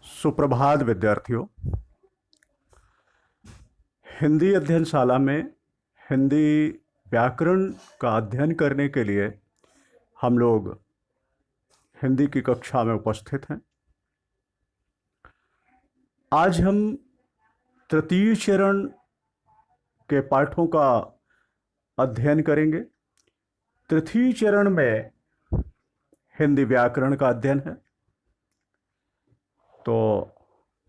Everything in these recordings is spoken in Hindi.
सुप्रभात विद्यार्थियों। हिंदी अध्ययनशाला में हिंदी व्याकरण का अध्ययन करने के लिए हम लोग हिंदी की कक्षा में उपस्थित हैं। आज हम तृतीय चरण के पाठों का अध्ययन करेंगे। तृतीय चरण में हिंदी व्याकरण का अध्ययन है। तो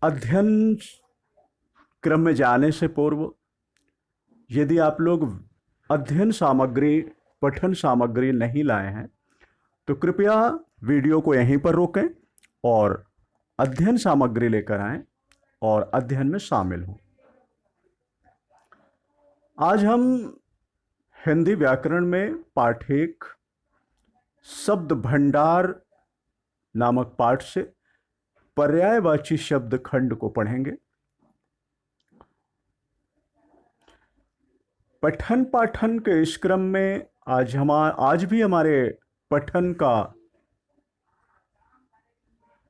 अध्ययन क्रम में जाने से पूर्व यदि आप लोग अध्ययन सामग्री, पठन सामग्री नहीं लाए हैं तो कृपया वीडियो को यहीं पर रोकें और अध्ययन सामग्री लेकर आएं और अध्ययन में शामिल हों। आज हम हिंदी व्याकरण में पाठ एक शब्द भंडार नामक पाठ से पर्यायवाची शब्द खंड को पढ़ेंगे। पठन पाठन के इस क्रम में आज भी हमारे पठन का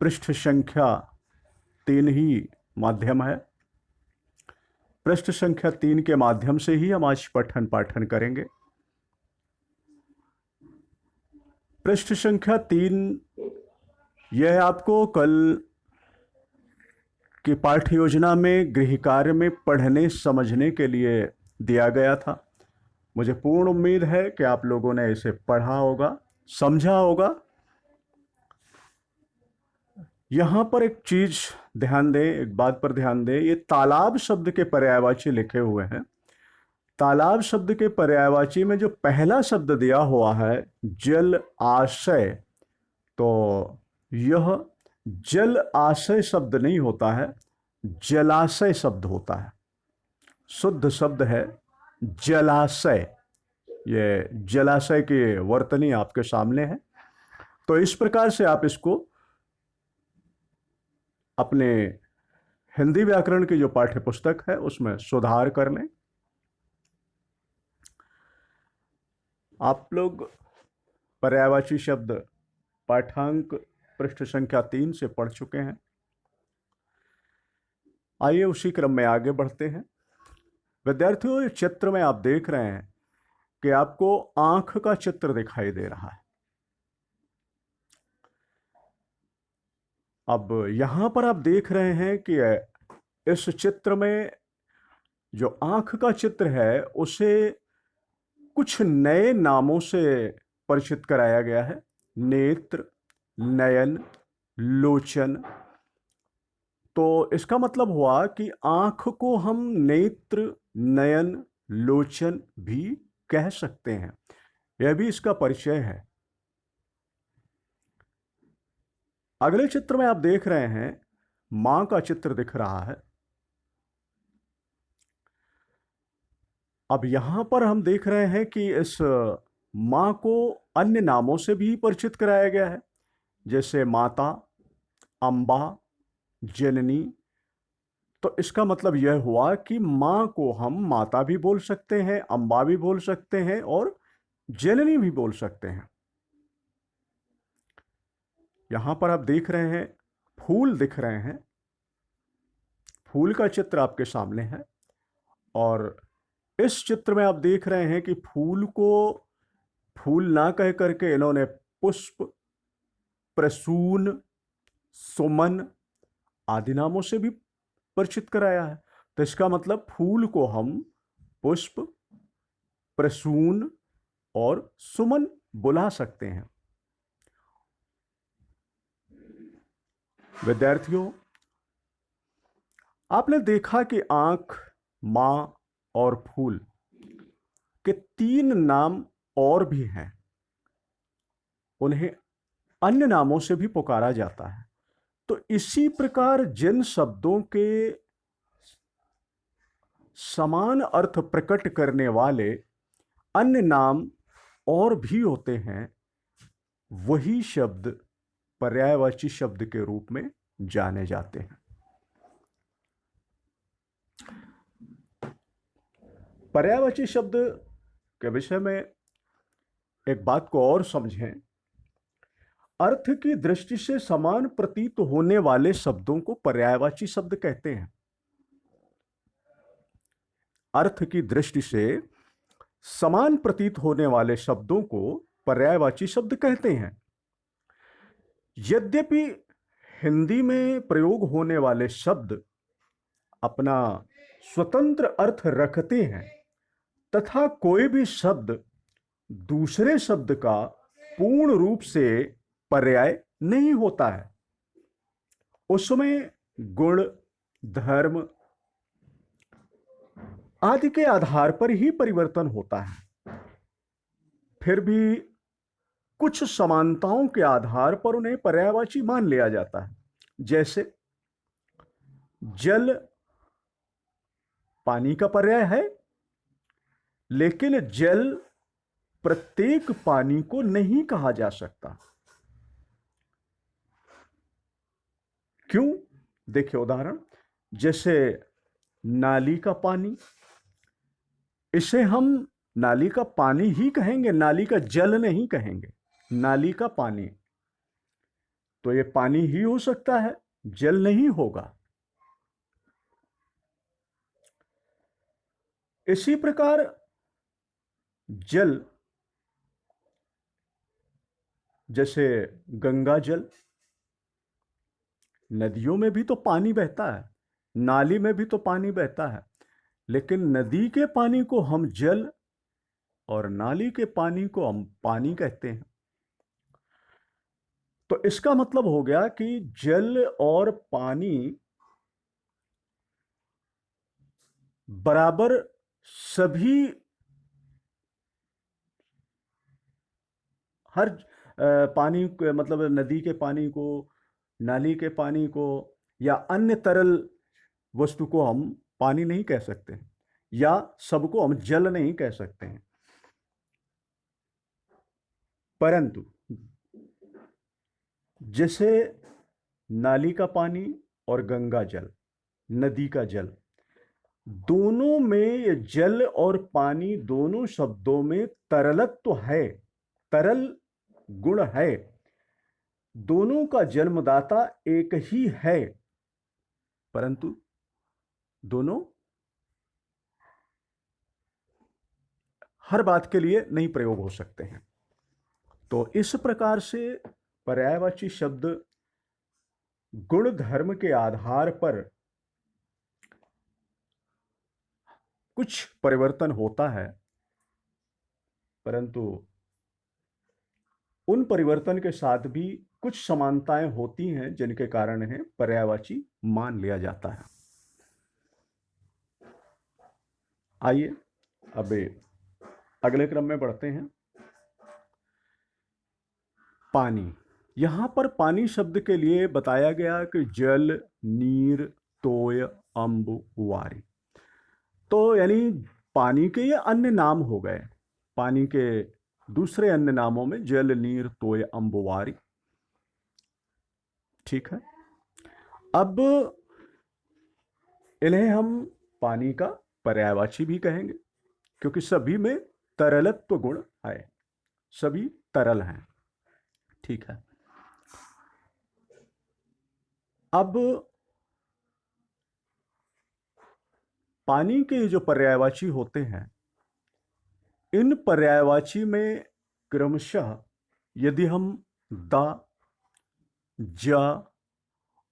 पृष्ठ संख्या 3 ही माध्यम है। पृष्ठ संख्या 3 के माध्यम से ही हम आज पठन पाठन करेंगे। पृष्ठ संख्या 3 यह आपको कल की पाठ्य योजना में गृह कार्य में पढ़ने समझने के लिए दिया गया था। मुझे पूर्ण उम्मीद है कि आप लोगों ने इसे पढ़ा होगा, समझा होगा। यहां पर एक चीज ध्यान दें, एक बात पर ध्यान दें, ये तालाब शब्द के पर्यायवाची लिखे हुए हैं। तालाब शब्द के पर्यायवाची में जो पहला शब्द दिया हुआ है जल आशय, तो यह जल आशय शब्द नहीं होता है, जलाशय शब्द होता है। शुद्ध शब्द है जलाशय। ये जलाशय की वर्तनी आपके सामने है। तो इस प्रकार से आप इसको अपने हिंदी व्याकरण की जो पाठ्य पुस्तक है उसमें सुधार कर लें। आप लोग पर्यायवाची शब्द पाठांक पृष्ठ संख्या 3 से पढ़ चुके हैं। आइए उसी क्रम में आगे बढ़ते हैं। विद्यार्थियों, इस चित्र में आप देख रहे हैं कि आपको आंख का चित्र दिखाई दे रहा है। अब यहां पर आप देख रहे हैं कि इस चित्र में जो आंख का चित्र है उसे कुछ नए नामों से परिचित कराया गया है। नेत्र, नयन, लोचन। तो इसका मतलब हुआ कि आंख को हम नेत्र, नयन, लोचन भी कह सकते हैं। यह भी इसका परिचय है। अगले चित्र में आप देख रहे हैं मां का चित्र दिख रहा है। अब यहां पर हम देख रहे हैं कि इस मां को अन्य नामों से भी परिचित कराया गया है, जैसे माता, अम्बा, जननी। तो इसका मतलब यह हुआ कि मां को हम माता भी बोल सकते हैं, अम्बा भी बोल सकते हैं और जननी भी बोल सकते हैं। यहां पर आप देख रहे हैं फूल दिख रहे हैं। फूल का चित्र आपके सामने है और इस चित्र में आप देख रहे हैं कि फूल को फूल ना कह करके इन्होंने पुष्प, प्रसून, सुमन आदि नामों से भी परिचित कराया है। तो इसका मतलब फूल को हम पुष्प, प्रसून और सुमन बुला सकते हैं। विद्यार्थियों, आपने देखा कि आंख, मां और फूल के 3 नाम और भी हैं। उन्हें अन्य नामों से भी पुकारा जाता है। तो इसी प्रकार जिन शब्दों के समान अर्थ प्रकट करने वाले अन्य नाम और भी होते हैं, वही शब्द पर्यायवाची शब्द के रूप में जाने जाते हैं। पर्यायवाची शब्द के विषय में एक बात को और समझें। अर्थ की दृष्टि से समान प्रतीत होने वाले शब्दों को पर्यायवाची शब्द कहते हैं। अर्थ की दृष्टि से समान प्रतीत होने वाले शब्दों को पर्यायवाची शब्द कहते हैं। यद्यपि हिंदी में प्रयोग होने वाले शब्द अपना स्वतंत्र अर्थ रखते हैं तथा कोई भी शब्द दूसरे शब्द का पूर्ण रूप से पर्याय नहीं होता है, उसमें गुण, धर्म आदि के आधार पर ही परिवर्तन होता है। फिर भी कुछ समानताओं के आधार पर उन्हें पर्यायवाची मान लिया जाता है। जैसे जल पानी का पर्याय है, लेकिन जल प्रत्येक पानी को नहीं कहा जा सकता। क्यों? देखिए उदाहरण, जैसे नाली का पानी, इसे हम नाली का पानी ही कहेंगे, नाली का जल नहीं कहेंगे। नाली का पानी तो ये पानी ही हो सकता है, जल नहीं होगा। इसी प्रकार जल, जैसे गंगा जल, नदियों में भी तो पानी बहता है, नाली में भी तो पानी बहता है, लेकिन नदी के पानी को हम जल और नाली के पानी को हम पानी कहते हैं। तो इसका मतलब हो गया कि जल और पानी बराबर सभी, हर पानी मतलब नदी के पानी को, नाली के पानी को या अन्य तरल वस्तु को हम पानी नहीं कह सकते हैं, या सबको हम जल नहीं कह सकते हैं। परंतु जैसे नाली का पानी और गंगा जल, नदी का जल, दोनों में ये जल और पानी दोनों शब्दों में तरलत्व है, तरल गुण है, दोनों का जन्मदाता एक ही है, परंतु दोनों हर बात के लिए नहीं प्रयोग हो सकते हैं। तो इस प्रकार से पर्यायवाची शब्द गुण धर्म के आधार पर कुछ परिवर्तन होता है, परंतु उन परिवर्तन के साथ भी कुछ समानताएं होती हैं जिनके कारण इन्हें पर्यायवाची मान लिया जाता है। आइए अब अगले क्रम में बढ़ते हैं। पानी, यहां पर पानी शब्द के लिए बताया गया कि जल, नीर, तोय, अम्ब, वारी। तो यानी पानी के ये अन्य नाम हो गए, पानी के दूसरे अन्य नामों में जल, नीर, तोय, अम्ब, वारी। ठीक है, अब इन्हें हम पानी का पर्यायवाची भी कहेंगे, क्योंकि सभी में तरलत्व गुण है, सभी तरल हैं। ठीक है, अब पानी के जो पर्यायवाची होते हैं, इन पर्यायवाची में क्रमशः यदि हम दा, जा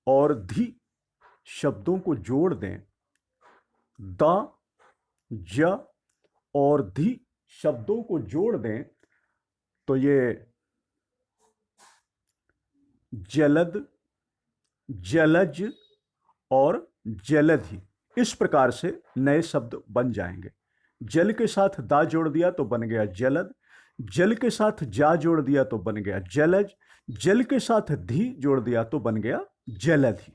और धी शब्दों को जोड़ दें, दा, जा और धी शब्दों को जोड़ दें, तो ये जलद, जलज और जलधि इस प्रकार से नए शब्द बन जाएंगे। जल के साथ दा जोड़ दिया तो बन गया जलद, जल के साथ जा जोड़ दिया तो बन गया जलज, जल के साथ धी जोड़ दिया तो बन गया जलधि।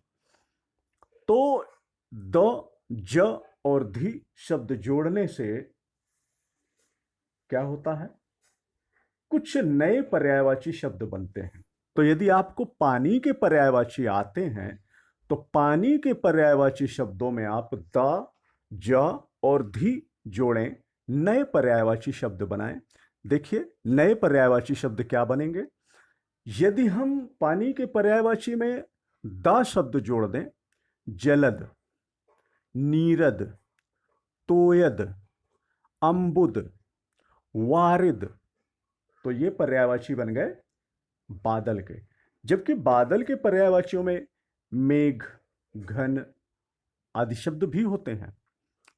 तो द, ज और धी शब्द जोड़ने से क्या होता है, कुछ नए पर्यायवाची शब्द बनते हैं। तो यदि आपको पानी के पर्यायवाची आते हैं तो पानी के पर्यायवाची शब्दों में आप द, ज और धी जोड़ें, नए पर्यायवाची शब्द बनाएं। देखिए नए पर्यायवाची शब्द क्या बनेंगे। यदि हम पानी के पर्यायवाची में दा शब्द जोड़ दें, जलद, नीरद, तोयद, अम्बुद, वारिद, तो ये पर्यायवाची बन गए बादल के। जबकि बादल के पर्यायवाचियों में मेघ, घन आदि शब्द भी होते हैं,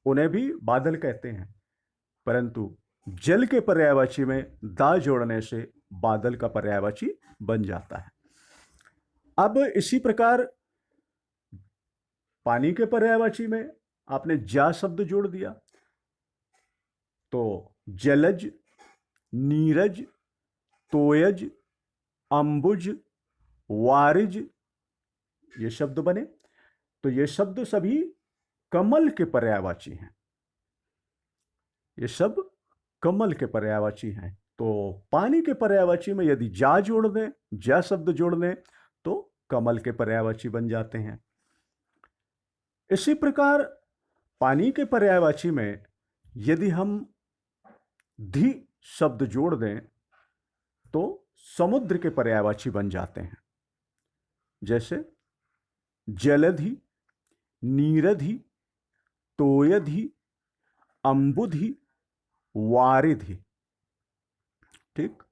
उन्हें भी बादल कहते हैं, परंतु जल के पर्यायवाची में दा जोड़ने से बादल का पर्यायवाची बन जाता है। अब इसी प्रकार पानी के पर्यायवाची में आपने जा शब्द जोड़ दिया तो जलज, नीरज, तोयज, अंबुज, वारिज ये शब्द बने। तो ये शब्द सभी कमल के पर्यायवाची हैं, ये सब कमल के पर्यायवाची हैं। तो पानी के पर्यायवाची में यदि जा जोड़ दें, जा शब्द जोड़ दें तो कमल के पर्यायवाची बन जाते हैं। इसी प्रकार पानी के पर्यायवाची में यदि हम धी शब्द जोड़ दें तो समुद्र के पर्यायवाची बन जाते हैं, जैसे जलधि, नीरधि, तोयधि, अम्बुधि, वारिधि। ठीक,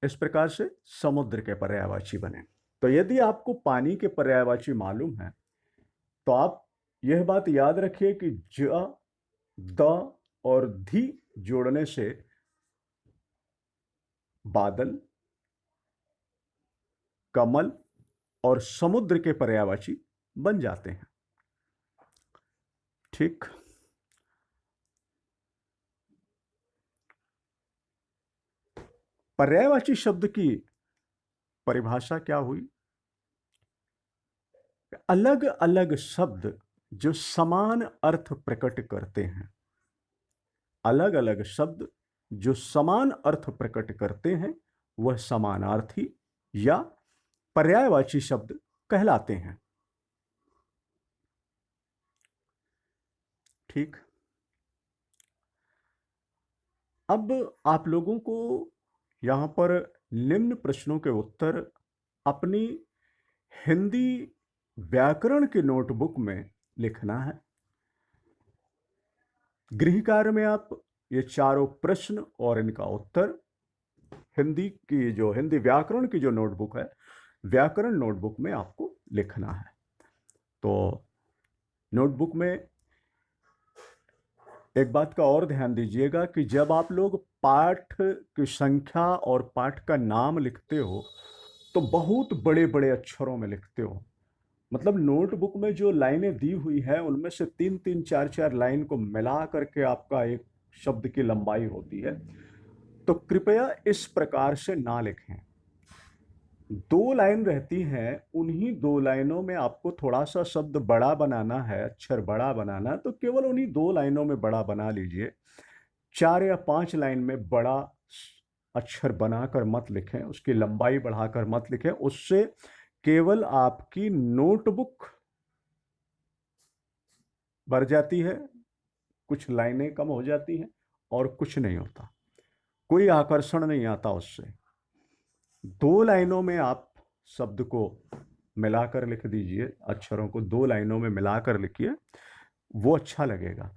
इस प्रकार से समुद्र के पर्यायवाची बने। तो यदि आपको पानी के पर्यायवाची मालूम है तो आप यह बात याद रखिए कि ज, द और धी जोड़ने से बादल, कमल और समुद्र के पर्यायवाची बन जाते हैं। ठीक, पर्यायवाची शब्द की परिभाषा क्या हुई? अलग अलग शब्द जो समान अर्थ प्रकट करते हैं, अलग अलग शब्द जो समान अर्थ प्रकट करते हैं वह समानार्थी या पर्यायवाची शब्द कहलाते हैं। ठीक, अब आप लोगों को यहां पर निम्न प्रश्नों के उत्तर अपनी हिंदी व्याकरण की नोटबुक में लिखना है। गृह कार्य में आप ये चारों प्रश्न और इनका उत्तर हिंदी व्याकरण की जो नोटबुक है, व्याकरण नोटबुक में आपको लिखना है। तो नोटबुक में एक बात का और ध्यान दीजिएगा कि जब आप लोग पाठ की संख्या और पाठ का नाम लिखते हो तो बहुत बड़े बड़े अक्षरों में लिखते हो। मतलब नोटबुक में जो लाइनें दी हुई है उनमें से 3-3, 4-4 लाइन को मिला करके आपका एक शब्द की लंबाई होती है। तो कृपया इस प्रकार से ना लिखें। 2 लाइन रहती हैं, उन्हीं 2 लाइनों में आपको थोड़ा सा शब्द बड़ा बनाना है, अक्षर बड़ा बनाना, तो केवल उन्हीं 2 लाइनों में बड़ा बना लीजिए। 4 या 5 लाइन में बड़ा अक्षर बनाकर मत लिखें, उसकी लंबाई बढ़ाकर मत लिखें। उससे केवल आपकी नोटबुक भर जाती है, कुछ लाइनें कम हो जाती हैं और कुछ नहीं होता, कोई आकर्षण नहीं आता उससे। 2 लाइनों में आप शब्द को मिलाकर लिख दीजिए, अक्षरों को 2 लाइनों में मिलाकर लिखिए, वो अच्छा लगेगा।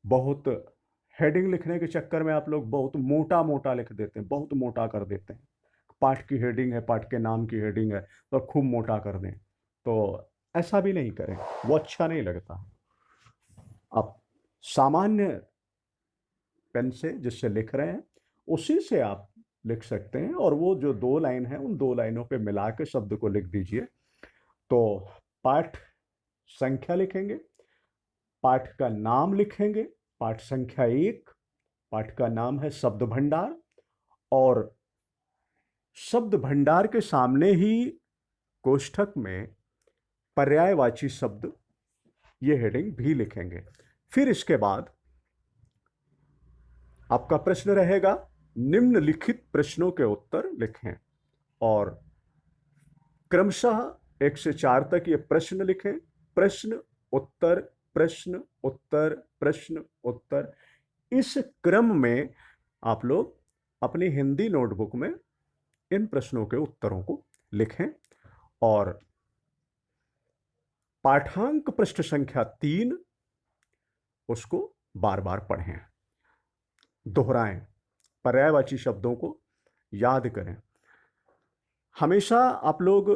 बहुत हेडिंग लिखने के चक्कर में आप लोग बहुत मोटा मोटा लिख देते हैं, बहुत मोटा कर देते हैं। पाठ की हेडिंग है, पाठ के नाम की हेडिंग है तो खूब मोटा कर दें, तो ऐसा भी नहीं करें, वो अच्छा नहीं लगता। आप सामान्य पेन से जिससे लिख रहे हैं उसी से आप लिख सकते हैं, और वो जो 2 लाइन है उन 2 लाइनों पे मिला के शब्द को लिख दीजिए। तो पाठ संख्या लिखेंगे, पाठ का नाम लिखेंगे, पाठ संख्या 1, पाठ का नाम है शब्द भंडार, और शब्द भंडार के सामने ही कोष्ठक में पर्यायवाची शब्द ये हेडिंग भी लिखेंगे। फिर इसके बाद आपका प्रश्न रहेगा, निम्नलिखित प्रश्नों के उत्तर लिखें, और क्रमशः 1 से 4 तक ये प्रश्न लिखें। प्रश्न उत्तर, प्रश्न उत्तर, प्रश्न उत्तर, इस क्रम में आप लोग अपनी हिंदी नोटबुक में इन प्रश्नों के उत्तरों को लिखें और पाठांक पृष्ठ संख्या 3 उसको बार बार पढ़ें, दोहराएं, पर्यायवाची शब्दों को याद करें। हमेशा आप लोग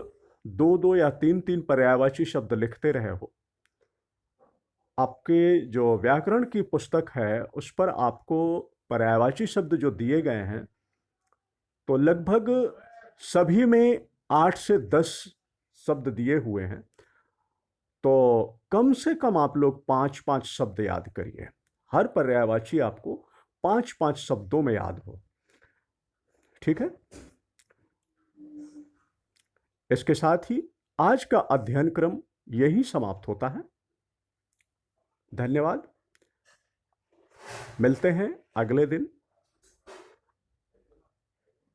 2-2 या 3-3 पर्यायवाची शब्द लिखते रहे हो। आपके जो व्याकरण की पुस्तक है उस पर आपको पर्यायवाची शब्द जो दिए गए हैं तो लगभग सभी में 8 से 10 शब्द दिए हुए हैं। तो कम से कम आप लोग 5-5 शब्द याद करिए। हर पर्यायवाची आपको 5-5 शब्दों में याद हो। ठीक है? इसके साथ ही आज का अध्ययन क्रम यही समाप्त होता है। धन्यवाद। मिलते हैं अगले दिन